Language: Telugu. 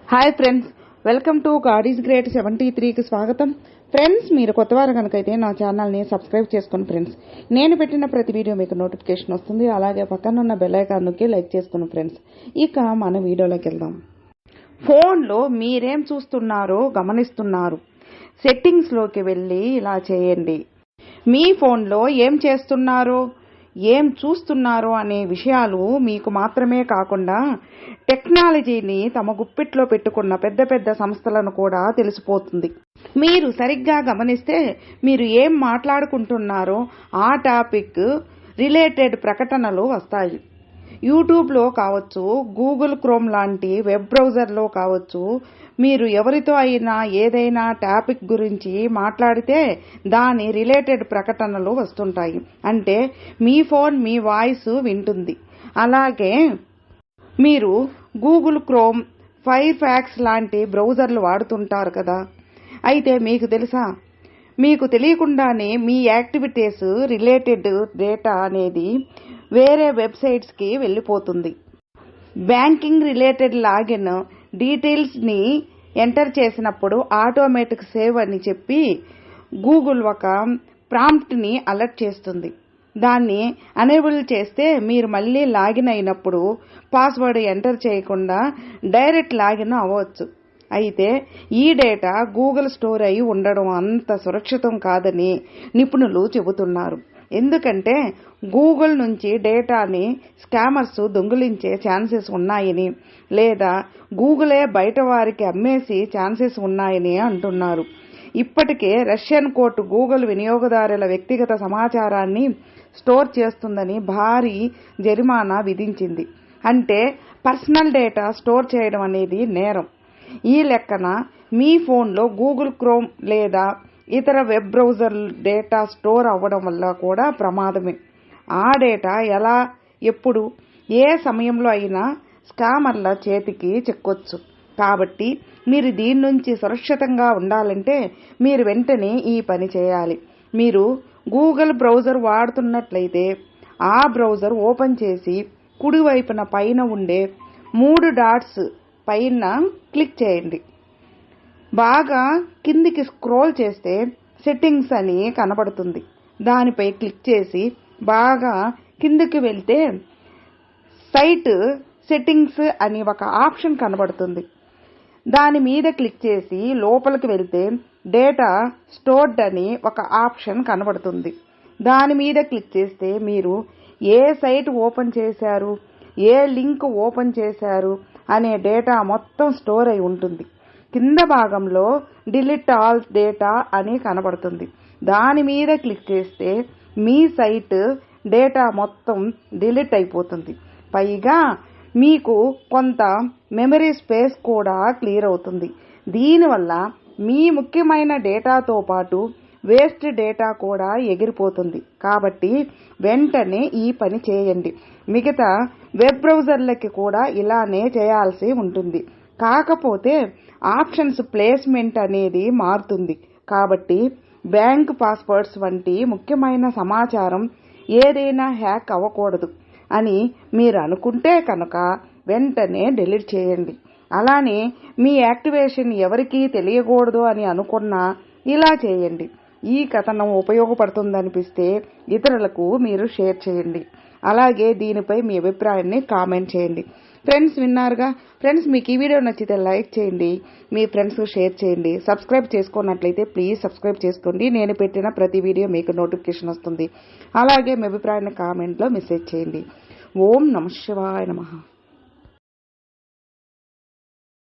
Hi friends, welcome to God is great 73కి స్వాగతం. ఫ్రెండ్స్, మీరు కొత్తవారు కనుకైతే నా ఛానల్ని సబ్స్క్రైబ్ చేసుకోండి. ఫ్రెండ్స్, నేను పెట్టిన ప్రతి వీడియో మీకు నోటిఫికేషన్ వస్తుంది. అలాగే పక్కన ఉన్న బెల్ ఐకాన్ నొక్కి లైక్ చేసుకోండి. ఫ్రెండ్స్, ఇక మన వీడియోలోకి వెళ్దాం. ఫోన్లో మీరేం చూస్తున్నారో గమనిస్తున్నారు. సెట్టింగ్స్లోకి వెళ్ళి ఇలా చేయండి. మీ ఫోన్లో ఏం చేస్తున్నారో ఏం చూస్తున్నారో అనే విషయాలు మీకు మాత్రమే కాకుండా టెక్నాలజీని తమ గుప్పిట్లో పెట్టుకున్న పెద్ద పెద్ద సంస్థలను కూడా తెలిసిపోతుంది. మీరు సరిగ్గా గమనిస్తే మీరు ఏం మాట్లాడుకుంటున్నారో ఆ టాపిక్ రిలేటెడ్ ప్రకటనలు వస్తాయి. యూట్యూబ్లో కావచ్చు, గూగుల్ క్రోమ్ లాంటి వెబ్ బ్రౌజర్లో కావచ్చు, మీరు ఎవరితో అయినా ఏదైనా టాపిక్ గురించి మాట్లాడితే దాని రిలేటెడ్ ప్రకటనలు వస్తుంటాయి. అంటే మీ ఫోన్ మీ వాయిస్ వింటుంది. అలాగే మీరు గూగుల్ క్రోమ్, ఫైర్ ఫ్యాక్స్ లాంటి బ్రౌజర్లు వాడుతుంటారు కదా. అయితే మీకు తెలుసా, మీకు తెలియకుండానే మీ యాక్టివిటీస్ రిలేటెడ్ డేటా అనేది వేరే వెబ్సైట్స్కి వెళ్ళిపోతుంది. బ్యాంకింగ్ రిలేటెడ్ లాగిన్ డీటెయిల్స్ని ఎంటర్ చేసినప్పుడు ఆటోమేటిక్ సేవ్ అని చెప్పి గూగుల్ ఒక ప్రాంప్ట్ని అలర్ట్ చేస్తుంది. దాన్ని అనేబుల్ చేస్తే మీరు మళ్ళీ లాగిన్ అయినప్పుడు పాస్వర్డ్ ఎంటర్ చేయకుండా డైరెక్ట్ లాగిన్ అవ్వచ్చు. అయితే ఈ డేటా గూగుల్ స్టోర్ అయి ఉండడం అంత సురక్షితం కాదని నిపుణులు చెబుతున్నారు. ఎందుకంటే గూగుల్ నుంచి డేటాని స్కామర్స్ దొంగిలించే ఛాన్సెస్ ఉన్నాయని, లేదా గూగులే బయట వారికి అమ్మేసి ఛాన్సెస్ ఉన్నాయని అంటున్నారు. ఇప్పటికే రష్యన్ కోర్టు గూగుల్ వినియోగదారుల వ్యక్తిగత సమాచారాన్ని స్టోర్ చేస్తుందని భారీ జరిమానా విధించింది. అంటే పర్సనల్ డేటా స్టోర్ చేయడం అనేది నేరం. ఈ లెక్కన మీ ఫోన్లో గూగుల్ క్రోమ్ లేదా ఇతర వెబ్ బ్రౌజర్ డేటా స్టోర్ అవ్వడం వల్ల కూడా ప్రమాదమే. ఆ డేటా ఎలా, ఎప్పుడు, ఏ సమయంలో అయినా స్కామర్ల చేతికి చిక్కొచ్చు. కాబట్టి మీరు దీని నుంచి సురక్షితంగా ఉండాలంటే మీరు వెంటనే ఈ పని చేయాలి. మీరు గూగుల్ బ్రౌజర్ వాడుతున్నట్లయితే ఆ బ్రౌజర్ ఓపెన్ చేసి కుడివైపున పైన ఉండే 3 డాట్స్ పైన క్లిక్ చేయండి. బాగా కిందికి స్క్రోల్ చేస్తే సెట్టింగ్స్ అని కనబడుతుంది. దానిపై క్లిక్ చేసి బాగా కిందికి వెళ్తే సైట్ సెట్టింగ్స్ అని ఒక ఆప్షన్ కనబడుతుంది. దాని మీద క్లిక్ చేసి లోపలికి వెళ్తే డేటా స్టోర్డ్ అని ఒక ఆప్షన్ కనబడుతుంది. దాని మీద క్లిక్ చేస్తే మీరు ఏ సైట్ ఓపెన్ చేశారు, ఏ లింక్ ఓపెన్ చేశారు అనే డేటా మొత్తం స్టోర్ అయి ఉంటుంది. కింద భాగంలో డిలీట్ ఆల్ డేటా అని కనబడుతుంది. దాని మీద క్లిక్ చేస్తే మీ సైట్ డేటా మొత్తం డిలీట్ అయిపోతుంది. పైగా మీకు కొంత మెమరీ స్పేస్ కూడా క్లియర్ అవుతుంది. దీనివల్ల మీ ముఖ్యమైన డేటాతో పాటు వేస్ట్ డేటా కూడా ఎగిరిపోతుంది. కాబట్టి వెంటనే ఈ పని చేయండి. మిగతా వెబ్ బ్రౌజర్లకి కూడా ఇలానే చేయాల్సి ఉంటుంది. కాకపోతే ఆప్షన్స్ ప్లేస్మెంట్ అనేది మారుతుంది. కాబట్టి బ్యాంక్ పాస్వర్డ్స్ వంటి ముఖ్యమైన సమాచారం ఏదైనా హ్యాక్ అవ్వకూడదు అని మీరు అనుకుంటే కనుక వెంటనే డిలీట్ చేయండి. అలానే మీ యాక్టివేషన్ ఎవరికీ తెలియకూడదు అని అనుకున్నా ఇలా చేయండి. ఈ కథనం ఉపయోగపడుతుందనిపిస్తే ఇతరులకు మీరు షేర్ చేయండి. అలాగే దీనిపై మీ అభిప్రాయాన్ని కామెంట్ చేయండి. ఫ్రెండ్స్, విన్నారుగా. ఫ్రెండ్స్, మీకు ఈ వీడియో నచ్చితే లైక్ చేయండి, మీ ఫ్రెండ్స్కు షేర్ చేయండి. సబ్స్క్రైబ్ చేసుకున్నట్లయితే ప్లీజ్ సబ్స్క్రైబ్ చేసుకోండి. నేను పెట్టిన ప్రతి వీడియో మీకు నోటిఫికేషన్ వస్తుంది. అలాగే మీ అభిప్రాయాన్ని కామెంట్లో మెసేజ్ చేయండి. ఓం నమః శివాయ నమః.